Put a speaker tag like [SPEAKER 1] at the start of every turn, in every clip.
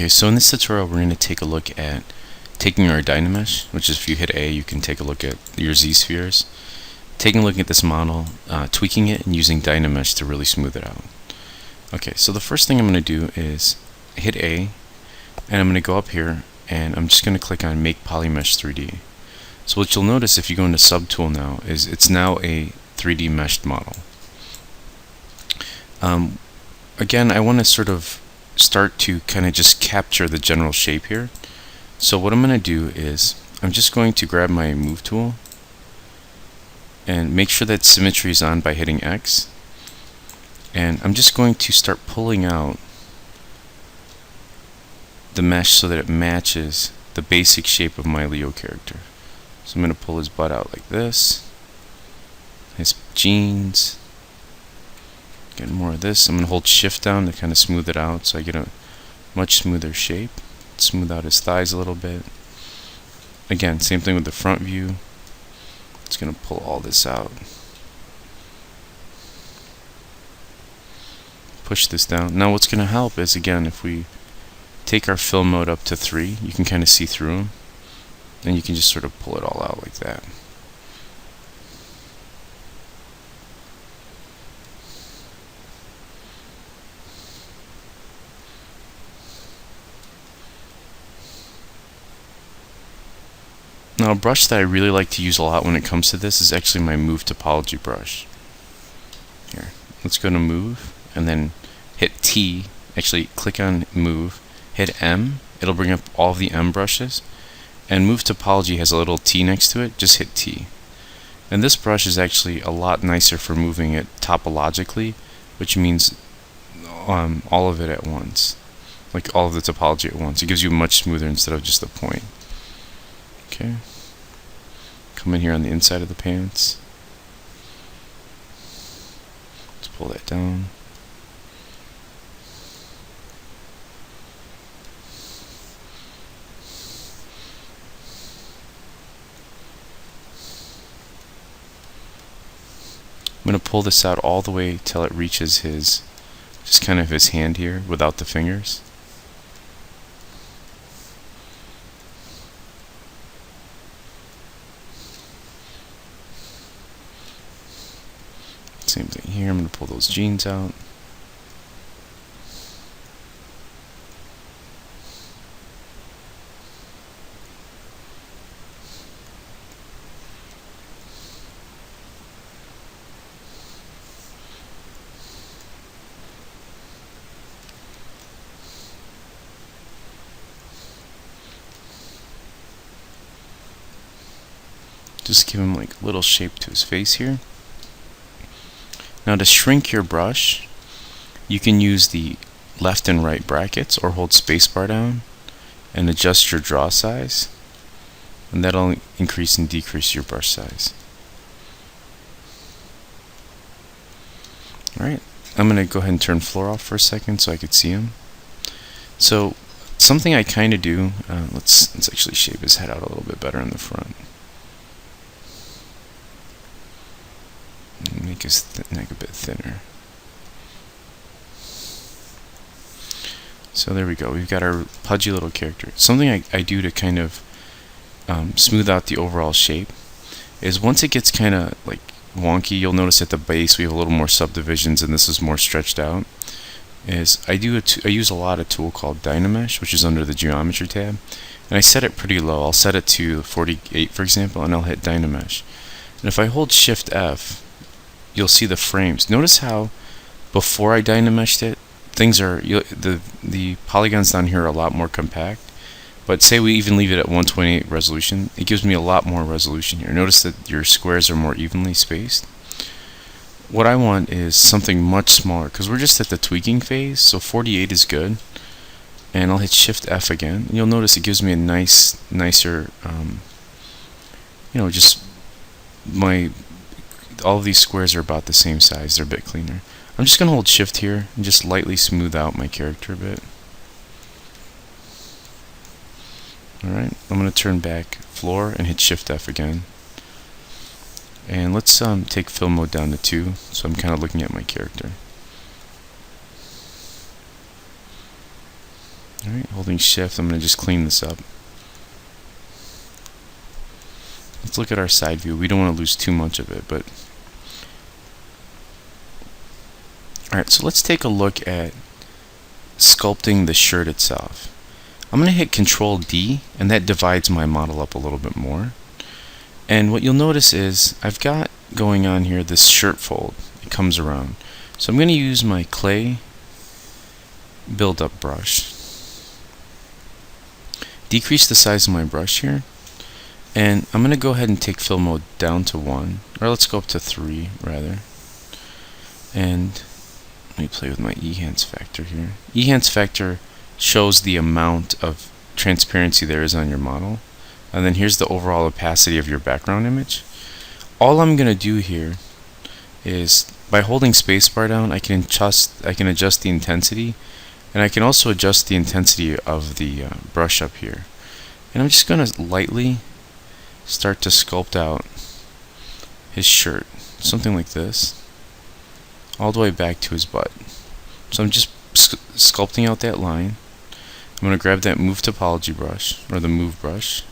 [SPEAKER 1] Okay, so in this tutorial we're going to take a look at taking our Dynamesh, which is if you hit A you can take a look at your Z-spheres, taking a look at this model, tweaking it, and using Dynamesh to really smooth it out. Okay, so the first thing I'm going to do is hit A, and I'm going to go up here and I'm just going to click on Make Polymesh 3D. So what you'll notice if you go into Subtool now is it's now a 3D meshed model. Again, I want to sort of start to kind of just capture the general shape here. So what I'm going to do is I'm just going to grab my move tool and make sure that symmetry is on by hitting X, and I'm just going to start pulling out the mesh so that it matches the basic shape of my Leo character. So I'm going to pull his butt out like this, his jeans, get more of this. I'm going to hold shift down to kind of smooth it out so I get a much smoother shape. Smooth out his thighs a little bit. Again, same thing with the front view. It's going to pull all this out. Push this down. Now what's going to help is, again, if we take our fill mode up to 3, you can kind of see through them, and you can just sort of pull it all out like that. Now a brush that I really like to use a lot when it comes to this is actually my Move Topology brush. Here, let's go to Move, and then hit T, actually click on Move, hit M, it'll bring up all of the M brushes, and Move Topology has a little T next to it, just hit T. And this brush is actually a lot nicer for moving it topologically, which means all of it at once, like all of the topology at once. It gives you much smoother instead of just a point. Okay, come in here on the inside of the pants. Let's pull that down. I'm going to pull this out all the way till it reaches his, just kind of his hand here without the fingers. Same thing here, I'm going to pull those jeans out. Just give him like a little shape to his face here. Now to shrink your brush, you can use the left and right brackets or hold spacebar down and adjust your draw size, and that'll increase and decrease your brush size. Alright, I'm going to go ahead and turn floor off for a second so I could see him. So something I kind of do, let's actually shape his head out a little bit better in the front. Make his neck a bit thinner. So there we go. We've got our pudgy little character. Something I do to kind of smooth out the overall shape is once it gets kind of like wonky, you'll notice at the base we have a little more subdivisions and this is more stretched out. I use a lot of tool called Dynamesh, which is under the Geometry tab, and I set it pretty low. I'll set it to 48 for example, and I'll hit Dynamesh. And if I hold Shift F, you'll see the frames. Notice how before I Dynameshed it, things are the polygons down here are a lot more compact. But say we even leave it at 128 resolution, it gives me a lot more resolution here. Notice that your squares are more evenly spaced. What I want is something much smaller because we're just at the tweaking phase. So 48 is good, and I'll hit Shift F again. And you'll notice it gives me a nicer, just all of these squares are about the same size. They're a bit cleaner. I'm just going to hold Shift here and just lightly smooth out my character a bit. Alright, I'm going to turn back floor and hit Shift F again. And let's take fill mode down to 2, so I'm kind of looking at my character. Alright, holding shift, I'm going to just clean this up. Let's look at our side view. We don't want to lose too much of it, but alright, so let's take a look at sculpting the shirt itself. I'm going to hit Control D, and that divides my model up a little bit more. And what you'll notice is I've got going on here this shirt fold. It comes around. So I'm going to use my clay build-up brush. Decrease the size of my brush here. And I'm going to go ahead and take fill mode down to 1. Or let's go up to 3 rather. And let me play with my enhance factor here. Enhance factor shows the amount of transparency there is on your model. And then here's the overall opacity of your background image. All I'm going to do here is by holding spacebar down, I can adjust the intensity, and I can also adjust the intensity of the brush up here. And I'm just going to lightly start to sculpt out his shirt, something like this, all the way back to his butt. So I'm just sculpting out that line. I'm going to grab that Move Topology brush, or the Move brush.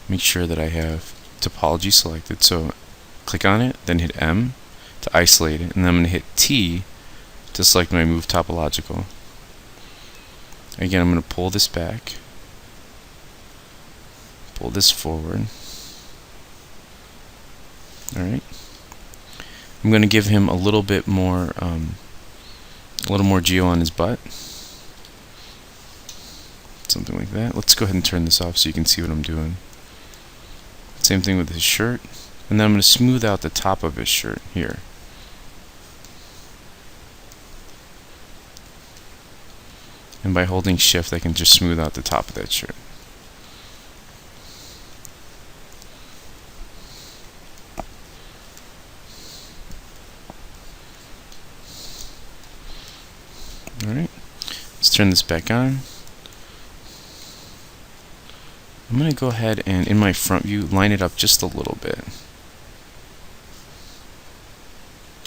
[SPEAKER 1] Make sure that I have Topology selected. So click on it, then hit M to isolate it, and then I'm going to hit T to select my Move Topological. Again, I'm going to pull this back, pull this forward. Alright. I'm going to give him a little bit more, geo on his butt. Something like that. Let's go ahead and turn this off so you can see what I'm doing. Same thing with his shirt. And then I'm going to smooth out the top of his shirt here. And by holding shift, I can just smooth out the top of that shirt. Alright, let's turn this back on. I'm going to go ahead and, in my front view, line it up just a little bit.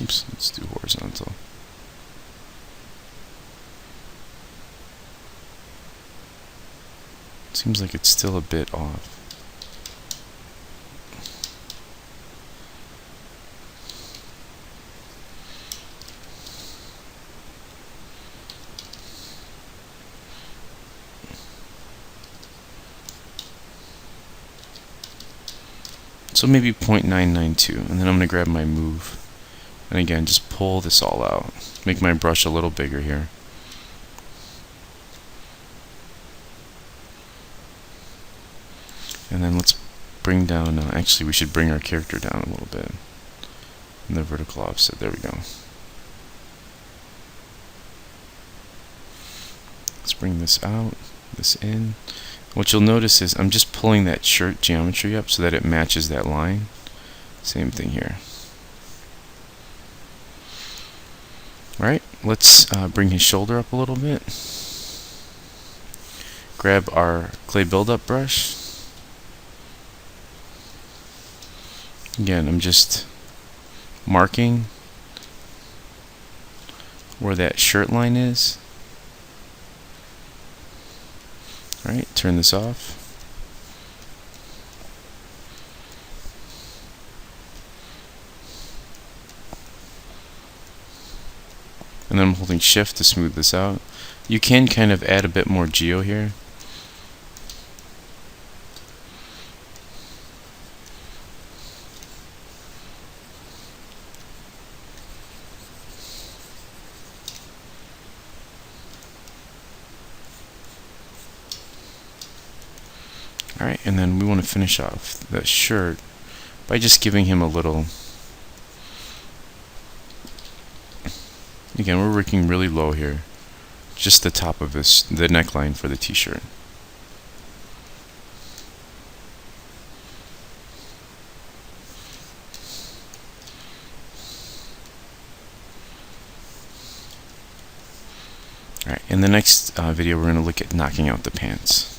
[SPEAKER 1] Oops, let's do horizontal. Seems like it's still a bit off. So maybe 0.992, and then I'm going to grab my move. And again, just pull this all out. Make my brush a little bigger here. And then let's bring down, actually we should bring our character down a little bit. And the vertical offset, there we go. Let's bring this out, this in. What you'll notice is I'm just pulling that shirt geometry up so that it matches that line. Same thing here. Alright, let's bring his shoulder up a little bit. Grab our clay build-up brush. Again, I'm just marking where that shirt line is. Alright, turn this off. And then I'm holding shift to smooth this out. You can kind of add a bit more geo here. Alright, and then we want to finish off the shirt by just giving him a little. Again, we're working really low here. Just the top of the neckline for the t-shirt. Alright, in the next video we're going to look at knocking out the pants.